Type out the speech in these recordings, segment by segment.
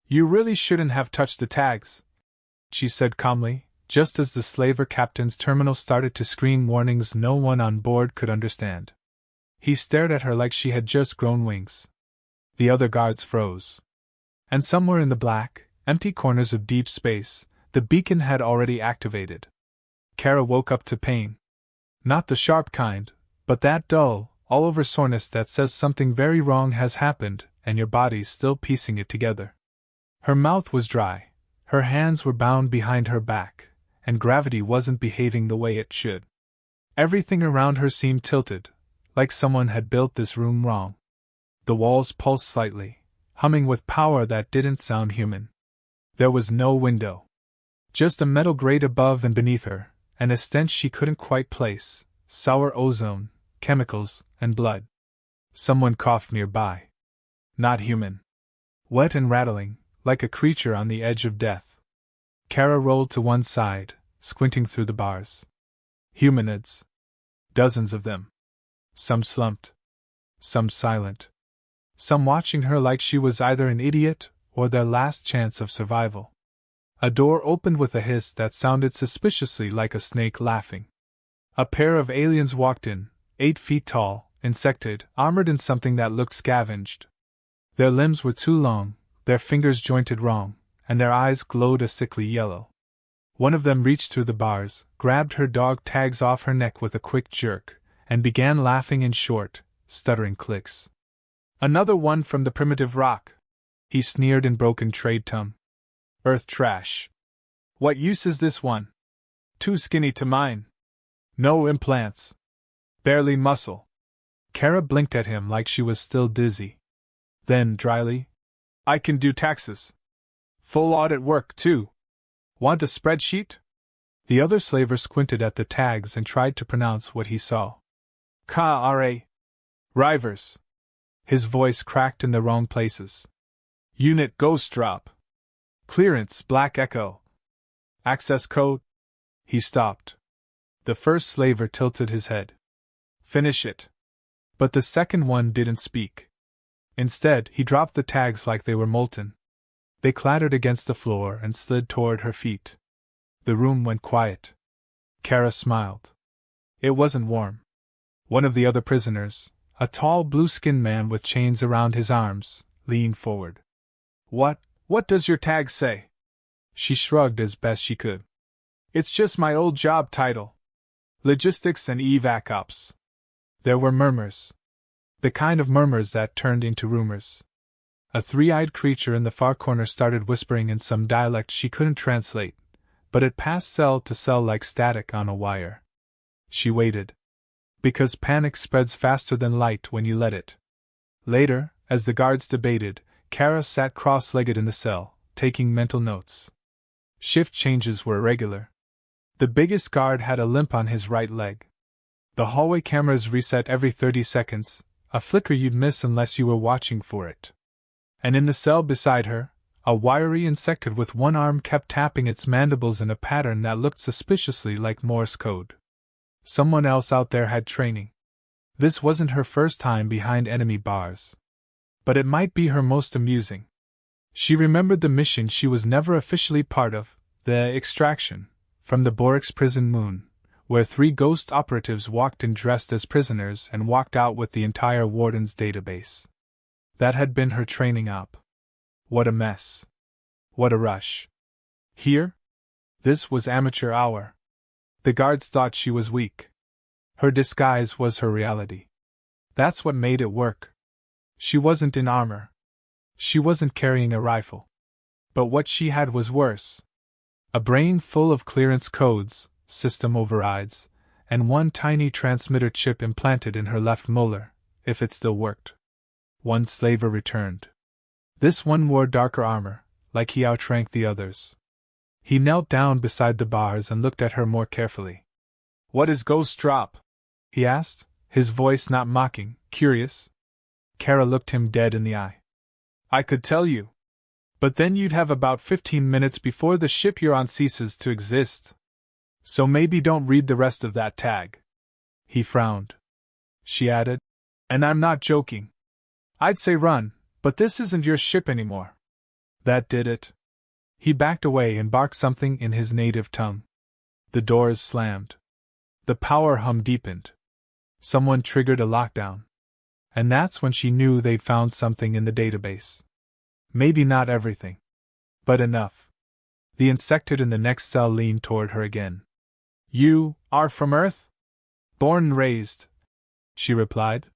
You really shouldn't have touched the tags, she said calmly, just as the slaver captain's terminal started to scream warnings no one on board could understand. He stared at her like she had just grown wings. The other guards froze. And somewhere in the black, empty corners of deep space, the beacon had already activated. Kara woke up to pain. Not the sharp kind, but that dull, all-over soreness that says something very wrong has happened and your body's still piecing it together. Her mouth was dry, her hands were bound behind her back, and gravity wasn't behaving the way it should. Everything around her seemed tilted, like someone had built this room wrong. The walls pulsed slightly, humming with power that didn't sound human. There was no window. Just a metal grate above and beneath her, and a stench she couldn't quite place, sour ozone, chemicals, and blood. Someone coughed nearby. Not human. Wet and rattling, like a creature on the edge of death. Kara rolled to one side, squinting through the bars. Humanoids. Dozens of them. Some slumped. Some silent. Some watching her like she was either an idiot or their last chance of survival. A door opened with a hiss that sounded suspiciously like a snake laughing. A pair of aliens walked in, 8 feet tall, insected, armored in something that looked scavenged. Their limbs were too long, their fingers jointed wrong, and their eyes glowed a sickly yellow. One of them reached through the bars, grabbed her dog tags off her neck with a quick jerk, and began laughing in short, stuttering clicks. Another one from the primitive rock, he sneered in broken trade tongue. Earth trash. What use is this one? Too skinny to mine. No implants. Barely muscle. Kara blinked at him like she was still dizzy. Then, dryly, I can do taxes. Full audit work, too. Want a spreadsheet? The other slaver squinted at the tags and tried to pronounce what he saw. K-R-A. Rivers. His voice cracked in the wrong places. Unit Ghost Drop. Clearance Black Echo. Access code. He stopped. The first slaver tilted his head. Finish it. But the second one didn't speak. Instead, he dropped the tags like they were molten. They clattered against the floor and slid toward her feet. The room went quiet. Kara smiled. It wasn't warm. One of the other prisoners, a tall blue-skinned man with chains around his arms, leaned forward. What does your tag say? She shrugged as best she could. It's just my old job title. Logistics and evac ops. There were murmurs. The kind of murmurs that turned into rumors. A three-eyed creature in the far corner started whispering in some dialect she couldn't translate, but it passed cell to cell like static on a wire. She waited. Because panic spreads faster than light when you let it. Later, as the guards debated, Kara sat cross-legged in the cell, taking mental notes. Shift changes were irregular. The biggest guard had a limp on his right leg. The hallway cameras reset every 30 seconds, a flicker you'd miss unless you were watching for it. And in the cell beside her, a wiry insectoid with one arm kept tapping its mandibles in a pattern that looked suspiciously like Morse code. Someone else out there had training. This wasn't her first time behind enemy bars. But it might be her most amusing. She remembered the mission she was never officially part of, the extraction, from the Borix prison moon, where 3 ghost operatives walked in dressed as prisoners and walked out with the entire warden's database. That had been her training op. What a mess. What a rush. Here? This was amateur hour. The guards thought she was weak. Her disguise was her reality. That's what made it work. She wasn't in armor. She wasn't carrying a rifle. But what she had was worse. A brain full of clearance codes, system overrides, and one tiny transmitter chip implanted in her left molar, if it still worked. One slaver returned. This one wore darker armor, like he outranked the others. He knelt down beside the bars and looked at her more carefully. What is Ghost Drop? He asked, his voice not mocking, curious. Kara looked him dead in the eye. I could tell you. But then you'd have about 15 minutes before the ship you're on ceases to exist. So maybe don't read the rest of that tag. He frowned. She added, and I'm not joking. I'd say run, but this isn't your ship anymore. That did it. He backed away and barked something in his native tongue. The doors slammed. The power hum deepened. Someone triggered a lockdown. And that's when she knew they'd found something in the database. Maybe not everything. But enough. The insectoid in the next cell leaned toward her again. You are from Earth? Born and raised, she replied.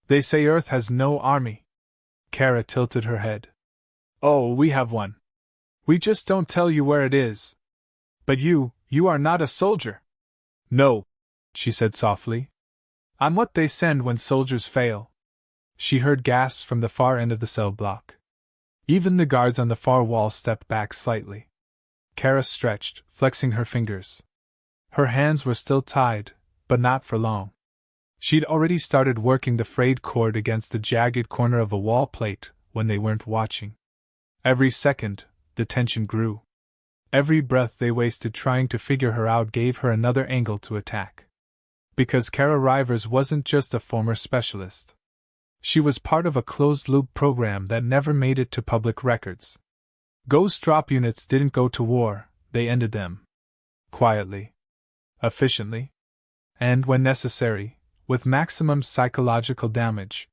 They say Earth has no army. Kara tilted her head. Oh, we have one. We just don't tell you where it is. But you are not a soldier. No, she said softly. I'm what they send when soldiers fail. She heard gasps from the far end of the cell block. Even the guards on the far wall stepped back slightly. Kara stretched, flexing her fingers. Her hands were still tied, but not for long. She'd already started working the frayed cord against the jagged corner of a wall plate when they weren't watching. Every second, the tension grew. Every breath they wasted trying to figure her out gave her another angle to attack. Because Kara Rivers wasn't just a former specialist. She was part of a closed-loop program that never made it to public records. Ghost drop units didn't go to war, they ended them. Quietly. Efficiently. And, when necessary, with maximum psychological damage.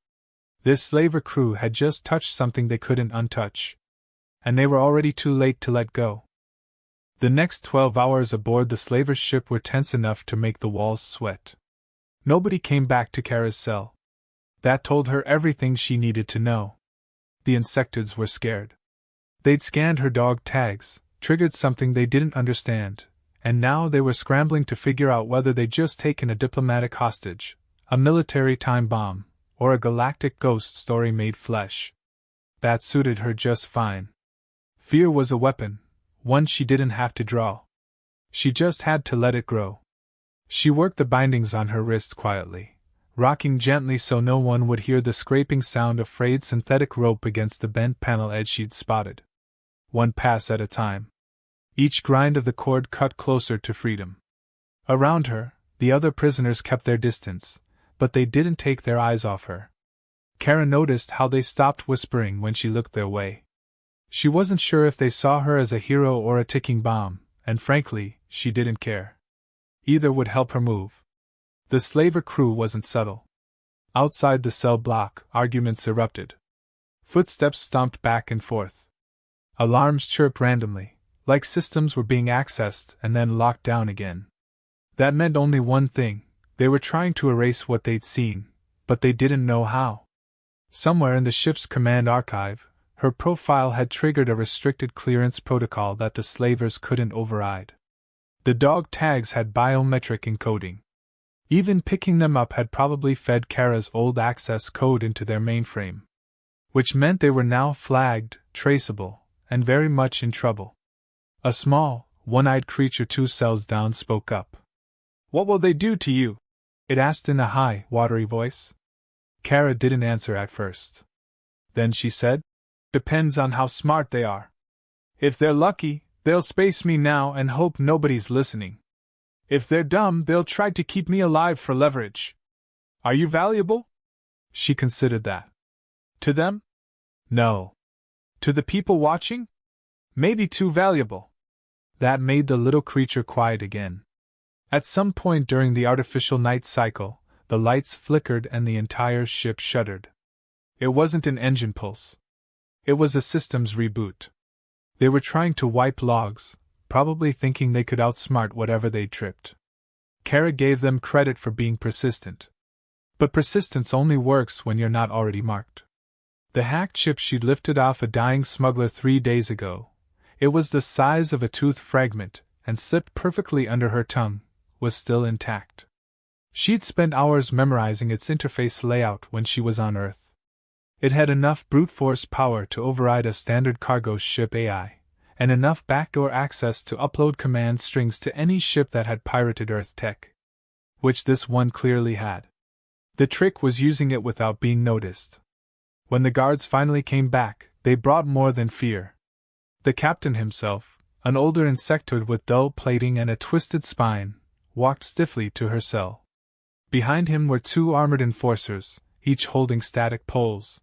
This slaver crew had just touched something they couldn't untouch. And they were already too late to let go. The next 12 hours aboard the slaver's ship were tense enough to make the walls sweat. Nobody came back to Kara's cell. That told her everything she needed to know. The insectoids were scared. They'd scanned her dog tags, triggered something they didn't understand, and now they were scrambling to figure out whether they'd just taken a diplomatic hostage, a military time bomb, or a galactic ghost story made flesh. That suited her just fine. Fear was a weapon, one she didn't have to draw. She just had to let it grow. She worked the bindings on her wrists quietly, rocking gently so no one would hear the scraping sound of frayed synthetic rope against the bent panel edge she'd spotted. One pass at a time. Each grind of the cord cut closer to freedom. Around her, the other prisoners kept their distance, but they didn't take their eyes off her. Kara noticed how they stopped whispering when she looked their way. She wasn't sure if they saw her as a hero or a ticking bomb, and frankly, she didn't care. Either would help her move. The slaver crew wasn't subtle. Outside the cell block, arguments erupted. Footsteps stomped back and forth. Alarms chirped randomly, like systems were being accessed and then locked down again. That meant only one thing: they were trying to erase what they'd seen, but they didn't know how. Somewhere in the ship's command archive, her profile had triggered a restricted clearance protocol that the slavers couldn't override. The dog tags had biometric encoding. Even picking them up had probably fed Kara's old access code into their mainframe. Which meant they were now flagged, traceable, and very much in trouble. A small, one-eyed creature 2 cells down spoke up. "What will they do to you?" it asked in a high, watery voice. Kara didn't answer at first. Then she said, "Depends on how smart they are. If they're lucky, they'll space me now and hope nobody's listening. If they're dumb, they'll try to keep me alive for leverage. Are you valuable?" She considered that. To them? No. To the people watching? Maybe too valuable. That made the little creature quiet again. At some point during the artificial night cycle, the lights flickered and the entire ship shuddered. It wasn't an engine pulse. It was a systems reboot. They were trying to wipe logs, probably thinking they could outsmart whatever they tripped. Kara gave them credit for being persistent. But persistence only works when you're not already marked. The hacked chip she'd lifted off a dying smuggler 3 days ago, it was the size of a tooth fragment and slipped perfectly under her tongue, was still intact. She'd spent hours memorizing its interface layout when she was on Earth. It had enough brute force power to override a standard cargo ship AI, and enough backdoor access to upload command strings to any ship that had pirated Earth tech. Which this one clearly had. The trick was using it without being noticed. When the guards finally came back, they brought more than fear. The captain himself, an older insectoid with dull plating and a twisted spine, walked stiffly to her cell. Behind him were 2 armored enforcers, each holding static poles.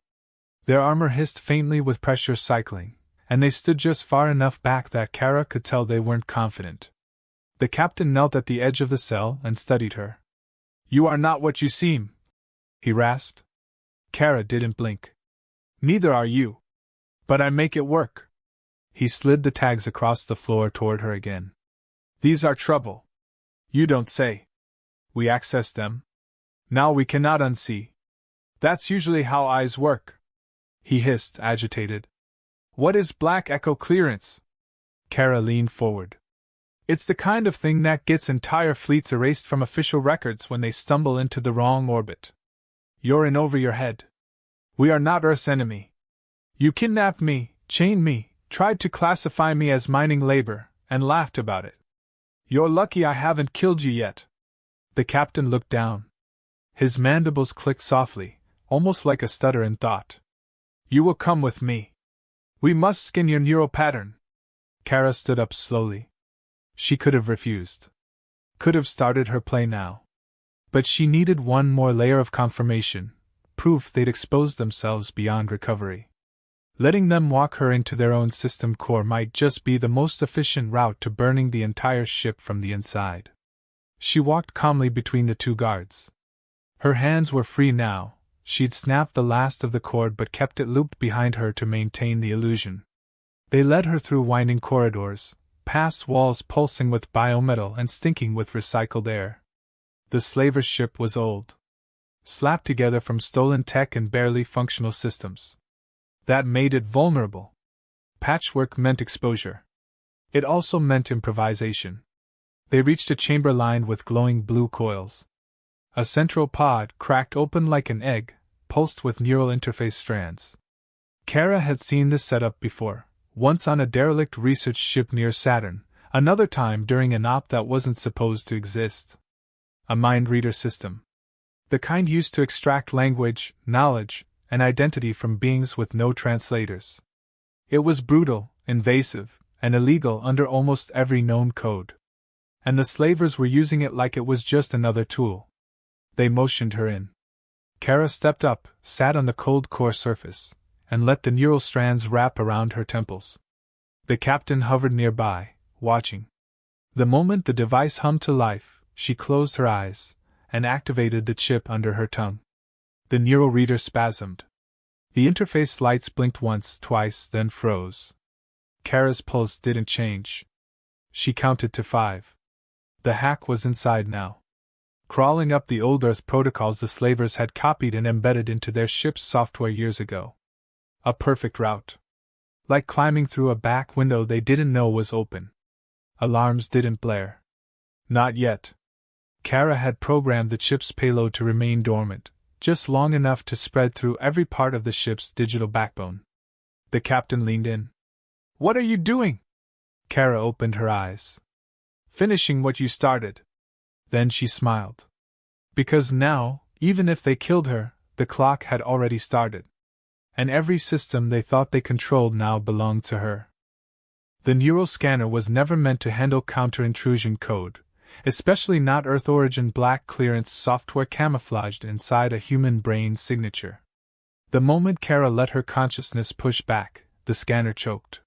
Their armor hissed faintly with pressure cycling, and they stood just far enough back that Kara could tell they weren't confident. The captain knelt at the edge of the cell and studied her. "You are not what you seem," he rasped. Kara didn't blink. "Neither are you. But I make it work." He slid the tags across the floor toward her again. "These are trouble." "You don't say." "We access them. Now we cannot unsee. That's usually how eyes work," he hissed, agitated. "What is Black Echo clearance?" Kara leaned forward. "It's the kind of thing that gets entire fleets erased from official records when they stumble into the wrong orbit. You're in over your head. We are not Earth's enemy. You kidnapped me, chained me, tried to classify me as mining labor, and laughed about it. You're lucky I haven't killed you yet." The captain looked down. His mandibles clicked softly, almost like a stutter in thought. "You will come with me. We must skin your neural pattern." Kara stood up slowly. She could have refused. Could have started her play now. But she needed one more layer of confirmation, proof they'd exposed themselves beyond recovery. Letting them walk her into their own system core might just be the most efficient route to burning the entire ship from the inside. She walked calmly between the two guards. Her hands were free now. She'd snapped the last of the cord but kept it looped behind her to maintain the illusion. They led her through winding corridors, past walls pulsing with biometal and stinking with recycled air. The slaver's ship was old, slapped together from stolen tech and barely functional systems. That made it vulnerable. Patchwork meant exposure. It also meant improvisation. They reached a chamber lined with glowing blue coils. A central pod, cracked open like an egg, pulsed with neural interface strands. Kara had seen this setup before, once on a derelict research ship near Saturn, another time during an op that wasn't supposed to exist. A mind reader system. The kind used to extract language, knowledge, and identity from beings with no translators. It was brutal, invasive, and illegal under almost every known code. And the slavers were using it like it was just another tool. They motioned her in. Kara stepped up, sat on the cold core surface, and let the neural strands wrap around her temples. The captain hovered nearby, watching. The moment the device hummed to life, she closed her eyes and activated the chip under her tongue. The neural reader spasmed. The interface lights blinked once, twice, then froze. Kara's pulse didn't change. She counted to 5. The hack was inside now. Crawling up the old Earth protocols the slavers had copied and embedded into their ship's software years ago. A perfect route. Like climbing through a back window they didn't know was open. Alarms didn't blare. Not yet. Kara had programmed the chip's payload to remain dormant, just long enough to spread through every part of the ship's digital backbone. The captain leaned in. "What are you doing?" Kara opened her eyes. "Finishing what you started." Then she smiled. Because now, even if they killed her, the clock had already started. And every system they thought they controlled now belonged to her. The neural scanner was never meant to handle counter-intrusion code, especially not Earth-origin black clearance software camouflaged inside a human brain signature. The moment Kara let her consciousness push back, the scanner choked.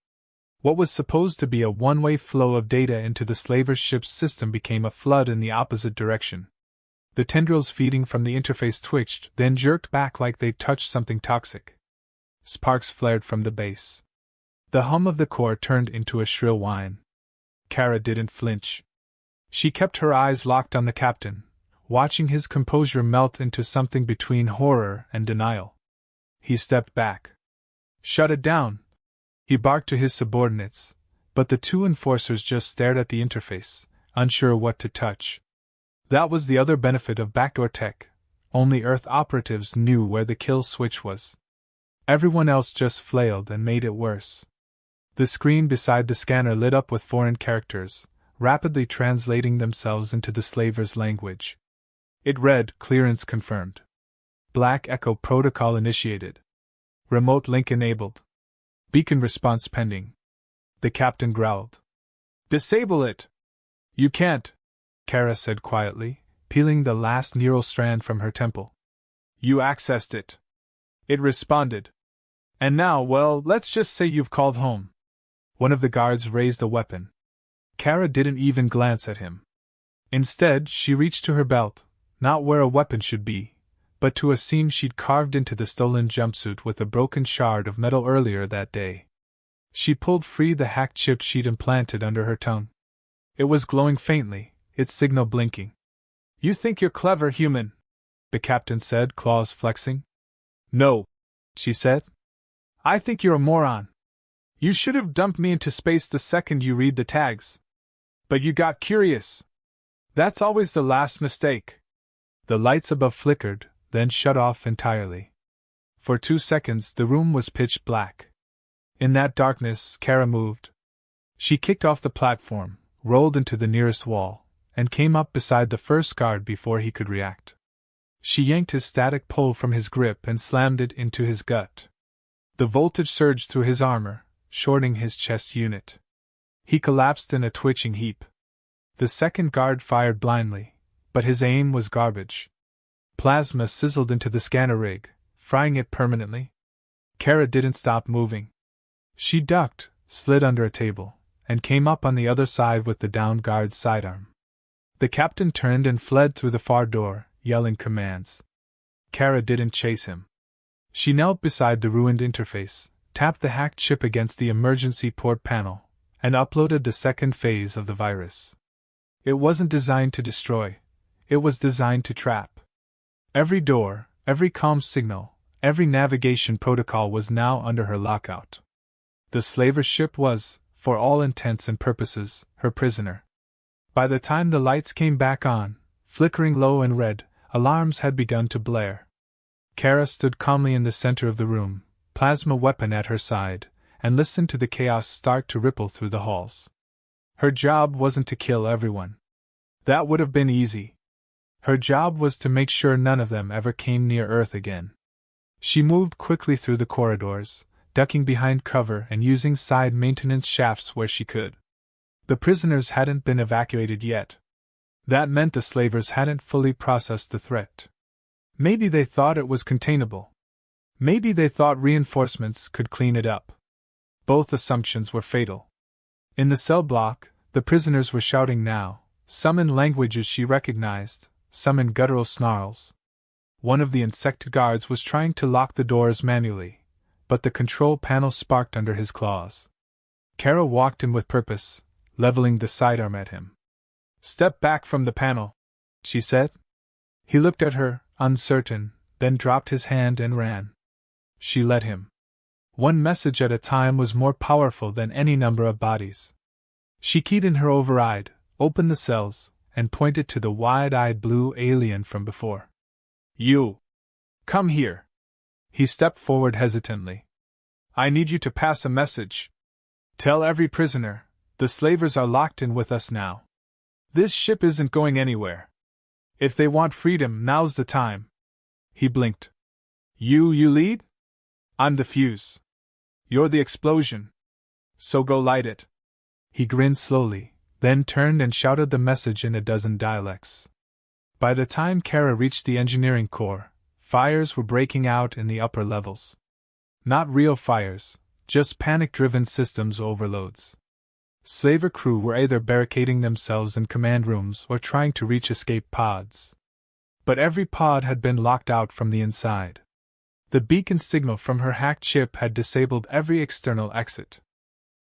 What was supposed to be a one-way flow of data into the slaver's ship's system became a flood in the opposite direction. The tendrils feeding from the interface twitched, then jerked back like they'd touched something toxic. Sparks flared from the base. The hum of the core turned into a shrill whine. Kara didn't flinch. She kept her eyes locked on the captain, watching his composure melt into something between horror and denial. He stepped back. "Shut it down," he barked to his subordinates, but the two enforcers just stared at the interface, unsure what to touch. That was the other benefit of backdoor tech. Only Earth operatives knew where the kill switch was. Everyone else just flailed and made it worse. The screen beside the scanner lit up with foreign characters, rapidly translating themselves into the slaver's language. It read, "Clearance confirmed. Black Echo protocol initiated. Remote link enabled. Beacon response pending." The captain growled. "Disable it!" "You can't," Kara said quietly, peeling the last neural strand from her temple. "You accessed it. It responded. And now, well, let's just say you've called home." One of the guards raised a weapon. Kara didn't even glance at him. Instead, she reached to her belt, not where a weapon should be, but to a seam she'd carved into the stolen jumpsuit with a broken shard of metal earlier that day. She pulled free the hacked chip she'd implanted under her tongue. It was glowing faintly, its signal blinking. "You think you're clever, human," the captain said, claws flexing. "No," she said. "I think you're a moron. You should have dumped me into space the second you read the tags. But you got curious. That's always the last mistake." The lights above flickered, then shut off entirely. For 2 seconds the room was pitch black. In that darkness, Kara moved. She kicked off the platform, rolled into the nearest wall, and came up beside the first guard before he could react. She yanked his static pole from his grip and slammed it into his gut. The voltage surged through his armor, shorting his chest unit. He collapsed in a twitching heap. The second guard fired blindly, but his aim was garbage. Plasma sizzled into the scanner rig, frying it permanently. Kara didn't stop moving. She ducked, slid under a table, and came up on the other side with the downed guard's sidearm. The captain turned and fled through the far door, yelling commands. Kara didn't chase him. She knelt beside the ruined interface, tapped the hacked chip against the emergency port panel, and uploaded the second phase of the virus. It wasn't designed to destroy, it was designed to trap. Every door, every comm signal, every navigation protocol was now under her lockout. The slaver ship was, for all intents and purposes, her prisoner. By the time the lights came back on, flickering low and red, alarms had begun to blare. Kara stood calmly in the center of the room, plasma weapon at her side, and listened to the chaos start to ripple through the halls. Her job wasn't to kill everyone. That would have been easy. Her job was to make sure none of them ever came near Earth again. She moved quickly through the corridors, ducking behind cover and using side maintenance shafts where she could. The prisoners hadn't been evacuated yet. That meant the slavers hadn't fully processed the threat. Maybe they thought it was containable. Maybe they thought reinforcements could clean it up. Both assumptions were fatal. In the cell block, the prisoners were shouting now, some in languages she recognized, some in guttural snarls. One of the insected guards was trying to lock the doors manually, but the control panel sparked under his claws. Kara walked in with purpose, leveling the sidearm at him. "Step back from the panel," she said. He looked at her, uncertain, then dropped his hand and ran. She let him. One message at a time was more powerful than any number of bodies. She keyed in her override, opened the cells, and pointed to the wide-eyed blue alien from before. "You! Come here!" He stepped forward hesitantly. "I need you to pass a message. Tell every prisoner, the slavers are locked in with us now. This ship isn't going anywhere. If they want freedom, now's the time." He blinked. You lead? I'm the fuse. You're the explosion. So go light it." He grinned slowly, then turned and shouted the message in a dozen dialects. By the time Kara reached the engineering core, fires were breaking out in the upper levels. Not real fires, just panic-driven systems overloads. Slaver crew were either barricading themselves in command rooms or trying to reach escape pods. But every pod had been locked out from the inside. The beacon signal from her hacked chip had disabled every external exit.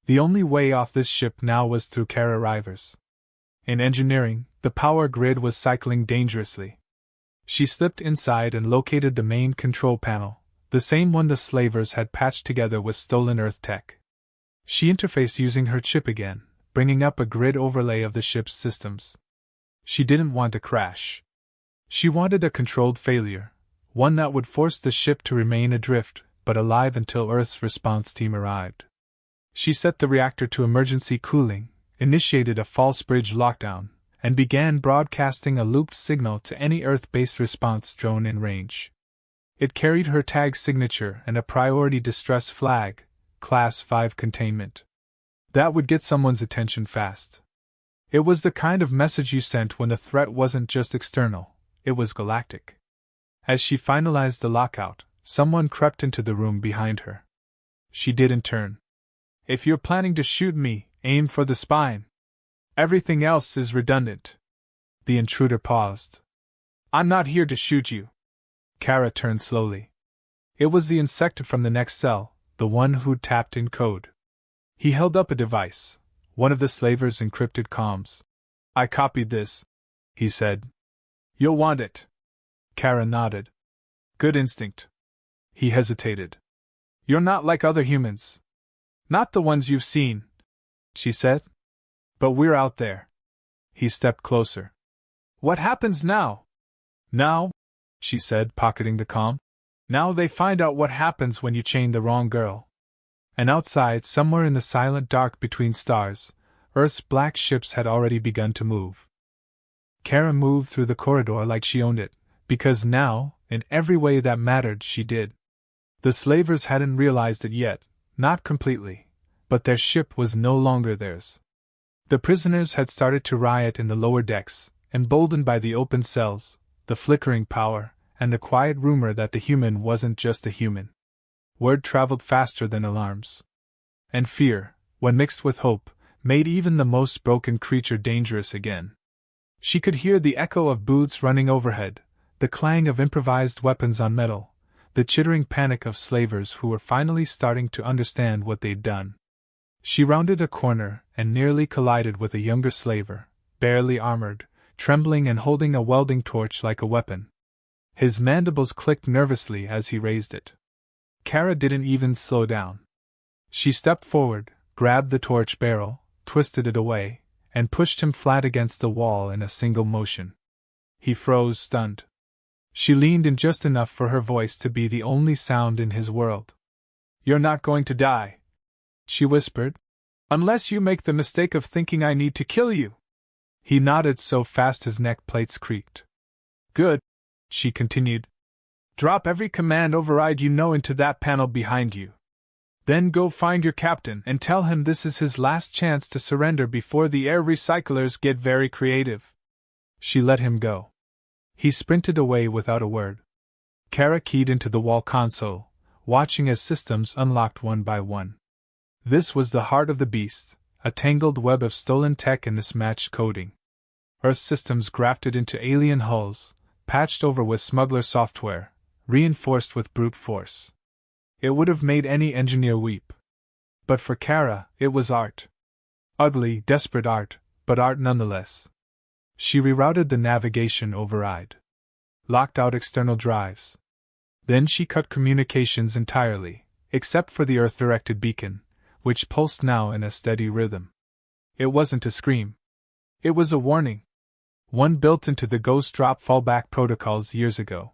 The only way off this ship now was through Kara Rivers. In engineering, the power grid was cycling dangerously. She slipped inside and located the main control panel, the same one the slavers had patched together with stolen Earth tech. She interfaced using her chip again, bringing up a grid overlay of the ship's systems. She didn't want a crash. She wanted a controlled failure, one that would force the ship to remain adrift, but alive until Earth's response team arrived. She set the reactor to emergency cooling, initiated a false bridge lockdown, and began broadcasting a looped signal to any Earth-based response drone in range. It carried her tag signature and a priority distress flag, Class 5 containment. That would get someone's attention fast. It was the kind of message you sent when the threat wasn't just external, it was galactic. As she finalized the lockout, someone crept into the room behind her. She didn't turn. If you're planning to shoot me, aim for the spine. Everything else is redundant. The intruder paused. I'm not here to shoot you. Kara turned slowly. It was the insect from the next cell, the one who'd tapped in code. He held up a device, one of the slaver's encrypted comms. I copied this, he said. You'll want it. Kara nodded. Good instinct. He hesitated. You're not like other humans. Not the ones you've seen, she said. But we're out there. He stepped closer. What happens now? Now, she said, pocketing the comm. Now they find out what happens when you chain the wrong girl. And outside, somewhere in the silent dark between stars, Earth's black ships had already begun to move. Kara moved through the corridor like she owned it, because now, in every way that mattered, she did. The slavers hadn't realized it yet, not completely, but their ship was no longer theirs. The prisoners had started to riot in the lower decks, emboldened by the open cells, the flickering power, and the quiet rumor that the human wasn't just a human. Word traveled faster than alarms. And fear, when mixed with hope, made even the most broken creature dangerous again. She could hear the echo of boots running overhead, the clang of improvised weapons on metal, the chittering panic of slavers who were finally starting to understand what they'd done. She rounded a corner and nearly collided with a younger slaver, barely armored, trembling and holding a welding torch like a weapon. His mandibles clicked nervously as he raised it. Kara didn't even slow down. She stepped forward, grabbed the torch barrel, twisted it away, and pushed him flat against the wall in a single motion. He froze, stunned. She leaned in just enough for her voice to be the only sound in his world. You're not going to die, she whispered, unless you make the mistake of thinking I need to kill you. He nodded so fast his neck plates creaked. Good, she continued. Drop every command override you know into that panel behind you. Then go find your captain and tell him this is his last chance to surrender before the air recyclers get very creative. She let him go. He sprinted away without a word. Kara keyed into the wall console, watching as systems unlocked one by one. This was the heart of the beast, a tangled web of stolen tech and mismatched coding. Earth systems grafted into alien hulls, patched over with smuggler software, reinforced with brute force. It would have made any engineer weep. But for Kara, it was art. Ugly, desperate art, but art nonetheless. She rerouted the navigation override. Locked out external drives. Then she cut communications entirely, except for the Earth-directed beacon, which pulsed now in a steady rhythm. It wasn't a scream. It was a warning. One built into the ghost drop fallback protocols years ago.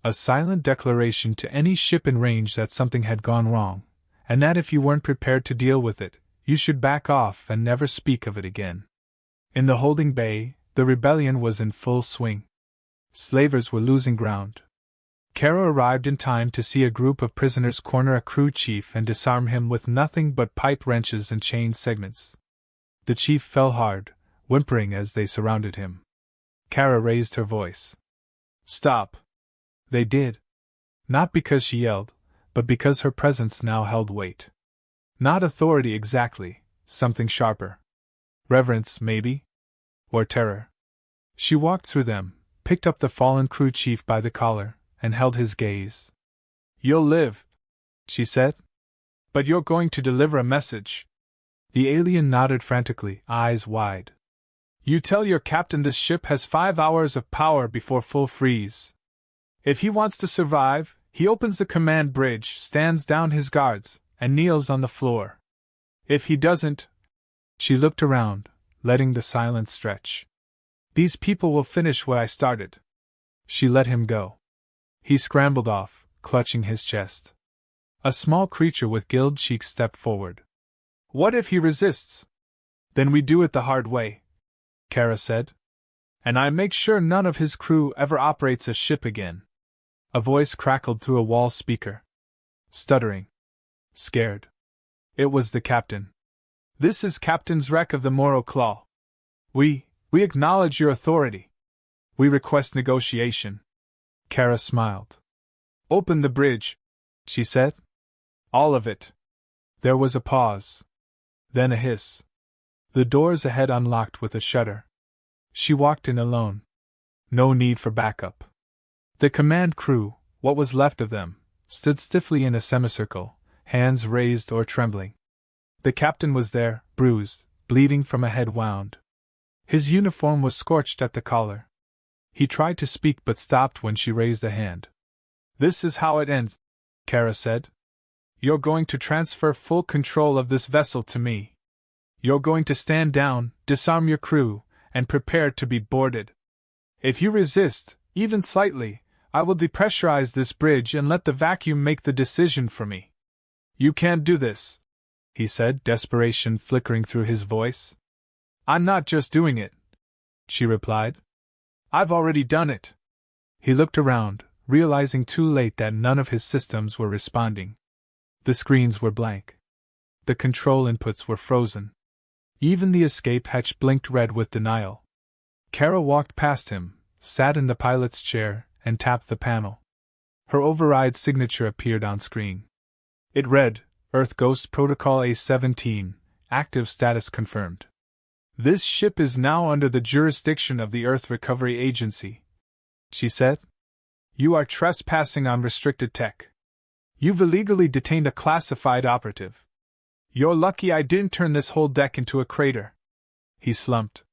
A silent declaration to any ship in range that something had gone wrong, and that if you weren't prepared to deal with it, you should back off and never speak of it again. In the holding bay, the rebellion was in full swing. Slavers were losing ground. Kara arrived in time to see a group of prisoners corner a crew chief and disarm him with nothing but pipe wrenches and chain segments. The chief fell hard, whimpering as they surrounded him. Kara raised her voice. Stop. They did. Not because she yelled, but because her presence now held weight. Not authority exactly, something sharper. Reverence, maybe? Or terror. She walked through them, picked up the fallen crew chief by the collar, and held his gaze. You'll live, she said. But you're going to deliver a message. The alien nodded frantically, eyes wide. You tell your captain this ship has 5 hours of power before full freeze. If he wants to survive, he opens the command bridge, stands down his guards, and kneels on the floor. If he doesn't... She looked around, letting the silence stretch. These people will finish what I started. She let him go. He scrambled off, clutching his chest. A small creature with gilled cheeks stepped forward. What if he resists? Then we do it the hard way, Kara said. And I make sure none of his crew ever operates a ship again. A voice crackled through a wall speaker. Stuttering. Scared. It was the captain. This is Captain's Wreck of the Morrow Claw. We acknowledge your authority. We request negotiation. Kara smiled. Open the bridge, she said. All of it. There was a pause. Then a hiss. The doors ahead unlocked with a shudder. She walked in alone. No need for backup. The command crew, what was left of them, stood stiffly in a semicircle, hands raised or trembling. The captain was there, bruised, bleeding from a head wound. His uniform was scorched at the collar. He tried to speak but stopped when she raised a hand. "This is how it ends," Kara said. "You're going to transfer full control of this vessel to me. You're going to stand down, disarm your crew, and prepare to be boarded. If you resist, even slightly, I will depressurize this bridge and let the vacuum make the decision for me." "You can't do this," he said, desperation flickering through his voice. "I'm not just doing it," she replied. "I've already done it." He looked around, realizing too late that none of his systems were responding. The screens were blank. The control inputs were frozen. Even the escape hatch blinked red with denial. Kara walked past him, sat in the pilot's chair, and tapped the panel. Her override signature appeared on screen. It read, Earth Ghost Protocol A-17, active status confirmed. "This ship is now under the jurisdiction of the Earth Recovery Agency," she said. "You are trespassing on restricted tech. You've illegally detained a classified operative. You're lucky I didn't turn this whole deck into a crater." He slumped.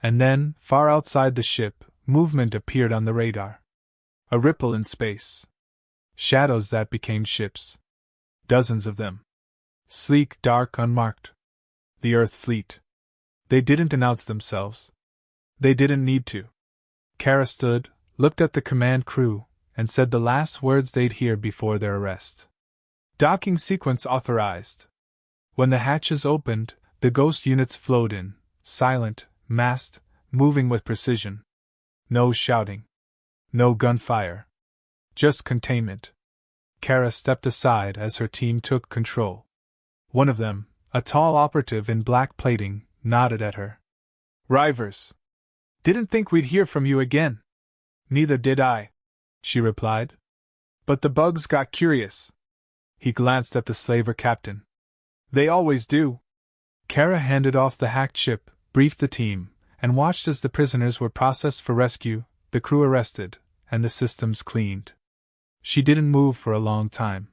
And then, far outside the ship, movement appeared on the radar. A ripple in space. Shadows that became ships. Dozens of them. Sleek, dark, unmarked. The Earth Fleet. They didn't announce themselves. They didn't need to. Kara stood, looked at the command crew, and said the last words they'd hear before their arrest. "Docking sequence authorized." When the hatches opened, the ghost units flowed in, silent, massed, moving with precision. No shouting. No gunfire. Just containment. Kara stepped aside as her team took control. One of them, a tall operative in black plating, nodded at her. "Rivers. Didn't think we'd hear from you again." "Neither did I," she replied. "But the bugs got curious." He glanced at the slaver captain. "They always do." Kara handed off the hacked ship, briefed the team, and watched as the prisoners were processed for rescue, the crew arrested, and the systems cleaned. She didn't move for a long time.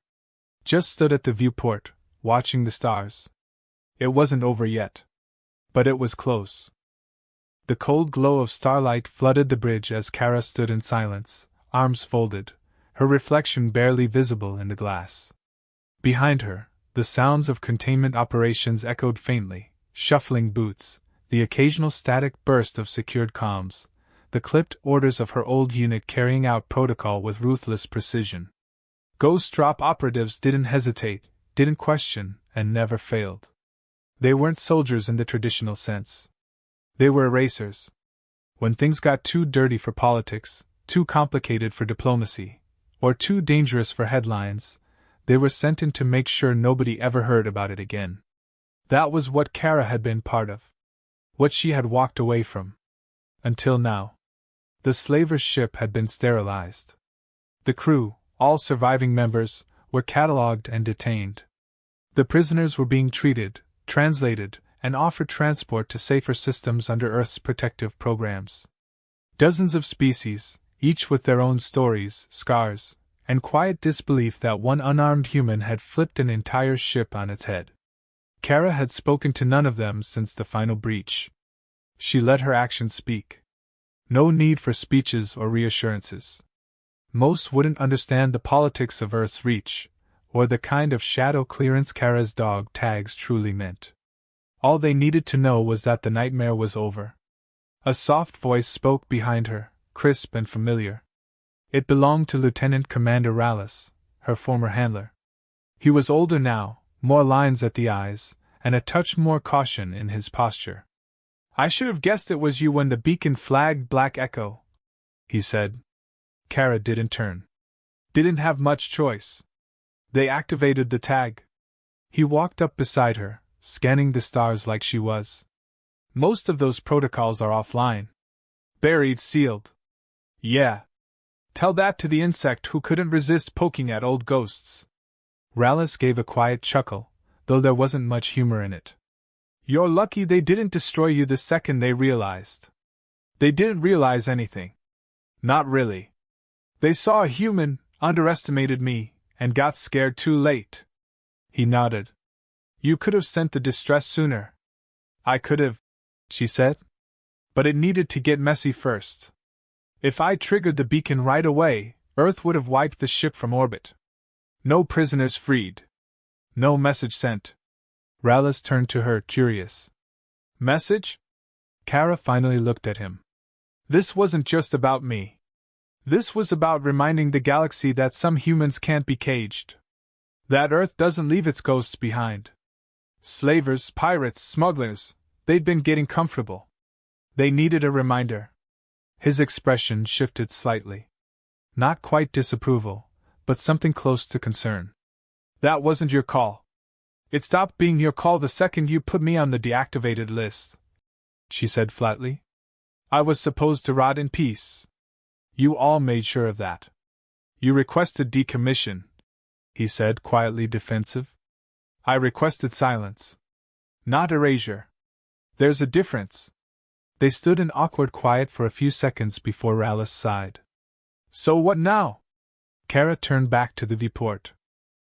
Just stood at the viewport, watching the stars. It wasn't over yet. But it was close. The cold glow of starlight flooded the bridge as Kara stood in silence, arms folded, her reflection barely visible in the glass. Behind her, the sounds of containment operations echoed faintly, shuffling boots, the occasional static burst of secured comms, the clipped orders of her old unit carrying out protocol with ruthless precision. Ghost drop operatives didn't hesitate, didn't question, and never failed. They weren't soldiers in the traditional sense. They were erasers. When things got too dirty for politics, too complicated for diplomacy, or too dangerous for headlines, they were sent in to make sure nobody ever heard about it again. That was what Kara had been part of. What she had walked away from. Until now. The slaver's ship had been sterilized. The crew, all surviving members, were catalogued and detained. The prisoners were being treated, translated, and offered transport to safer systems under Earth's protective programs. Dozens of species, each with their own stories, scars, and quiet disbelief that one unarmed human had flipped an entire ship on its head. Kara had spoken to none of them since the final breach. She let her actions speak. No need for speeches or reassurances. Most wouldn't understand the politics of Earth's reach, or the kind of shadow clearance Kara's dog tags truly meant. All they needed to know was that the nightmare was over. A soft voice spoke behind her, crisp and familiar. It belonged to Lieutenant Commander Rallis, her former handler. He was older now, more lines at the eyes, and a touch more caution in his posture. "I should have guessed it was you when the beacon flagged Black Echo," he said. Kara didn't turn. Didn't have much choice. They activated the tag. He walked up beside her, scanning the stars like she was. "Most of those protocols are offline. Buried sealed." "Yeah. Tell that to the insect who couldn't resist poking at old ghosts." Rallis gave a quiet chuckle, though there wasn't much humor in it. You're lucky they didn't destroy you the second they realized. They didn't realize anything. Not really. They saw a human, underestimated me, and got scared too late. He nodded. You could have sent the distress sooner. I could have, she said. But it needed to get messy first. If I triggered the beacon right away, Earth would have wiped the ship from orbit. No prisoners freed. No message sent. Rallis turned to her, curious. Message? Kara finally looked at him. This wasn't just about me. This was about reminding the galaxy that some humans can't be caged. That Earth doesn't leave its ghosts behind. Slavers, pirates, smugglers, they'd been getting comfortable. They needed a reminder. His expression shifted slightly. Not quite disapproval, but something close to concern. That wasn't your call. It stopped being your call the second you put me on the deactivated list, she said flatly. I was supposed to rot in peace. You all made sure of that. You requested decommission, he said, quietly defensive. I requested silence. Not erasure. There's a difference. They stood in awkward quiet for a few seconds before Rallis sighed. So what now? Kara turned back to the viewport.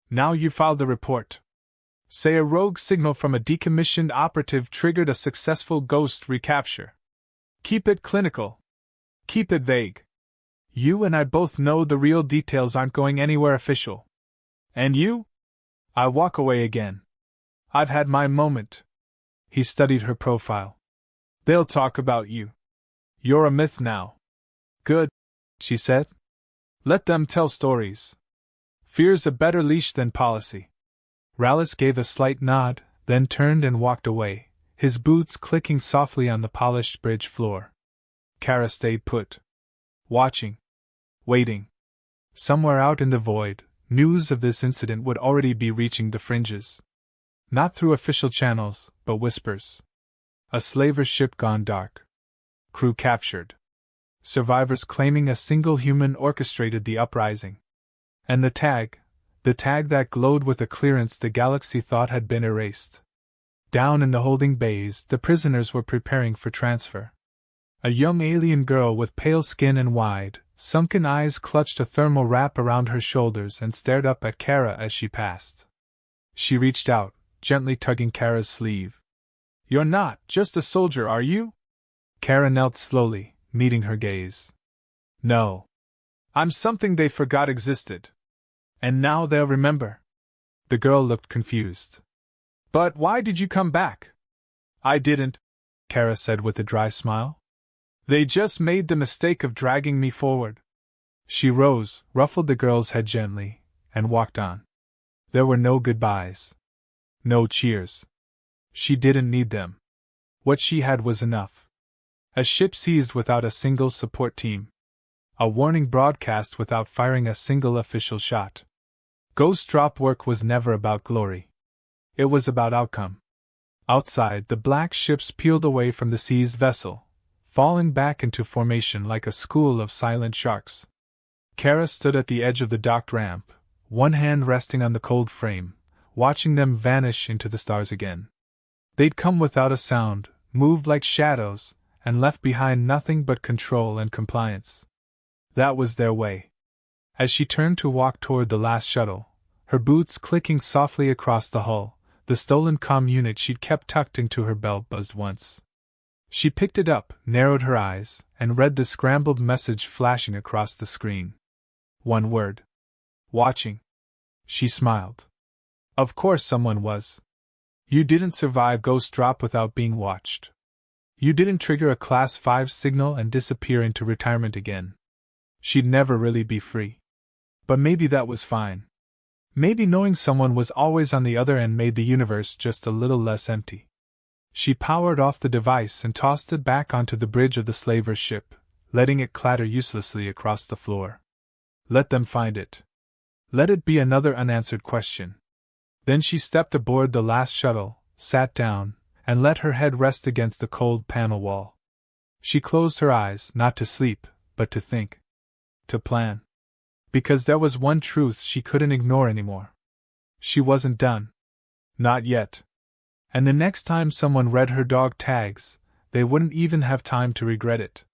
Now you filed the report. Say a rogue signal from a decommissioned operative triggered a successful ghost recapture. Keep it clinical. Keep it vague. You and I both know the real details aren't going anywhere official. And you? I walk away again. I've had my moment. He studied her profile. They'll talk about you. You're a myth now. Good, she said. Let them tell stories. Fear's a better leash than policy. Rallis gave a slight nod, then turned and walked away, his boots clicking softly on the polished bridge floor. Kara stayed put. Watching. Waiting. Somewhere out in the void, news of this incident would already be reaching the fringes. Not through official channels, but whispers. A slaver ship gone dark. Crew captured. Survivors claiming a single human orchestrated the uprising. And the tag that glowed with a clearance the galaxy thought had been erased. Down in the holding bays, the prisoners were preparing for transfer. A young alien girl with pale skin and wide, sunken eyes clutched a thermal wrap around her shoulders and stared up at Kara as she passed. She reached out, gently tugging Kara's sleeve. You're not just a soldier, are you? Kara knelt slowly, meeting her gaze. No. I'm something they forgot existed. And now they'll remember. The girl looked confused. But why did you come back? I didn't, Kara said with a dry smile. They just made the mistake of dragging me forward. She rose, ruffled the girl's head gently, and walked on. There were no goodbyes. No cheers. She didn't need them. What she had was enough. A ship seized without a single support team. A warning broadcast without firing a single official shot. Ghost drop work was never about glory. It was about outcome. Outside, the black ships peeled away from the seized vessel, falling back into formation like a school of silent sharks. Kara stood at the edge of the docked ramp, one hand resting on the cold frame, watching them vanish into the stars again. They'd come without a sound, moved like shadows, and left behind nothing but control and compliance. That was their way. As she turned to walk toward the last shuttle, her boots clicking softly across the hull, the stolen comm unit she'd kept tucked into her belt buzzed once. She picked it up, narrowed her eyes, and read the scrambled message flashing across the screen. One word. Watching. She smiled. Of course someone was. You didn't survive Ghost Drop without being watched. You didn't trigger a Class 5 signal and disappear into retirement again. She'd never really be free. But maybe that was fine. Maybe knowing someone was always on the other end made the universe just a little less empty. She powered off the device and tossed it back onto the bridge of the slaver ship, letting it clatter uselessly across the floor. Let them find it. Let it be another unanswered question. Then she stepped aboard the last shuttle, sat down, and let her head rest against the cold panel wall. She closed her eyes, not to sleep, but to think. To plan. Because there was one truth she couldn't ignore anymore. She wasn't done. Not yet. And the next time someone read her dog tags, they wouldn't even have time to regret it.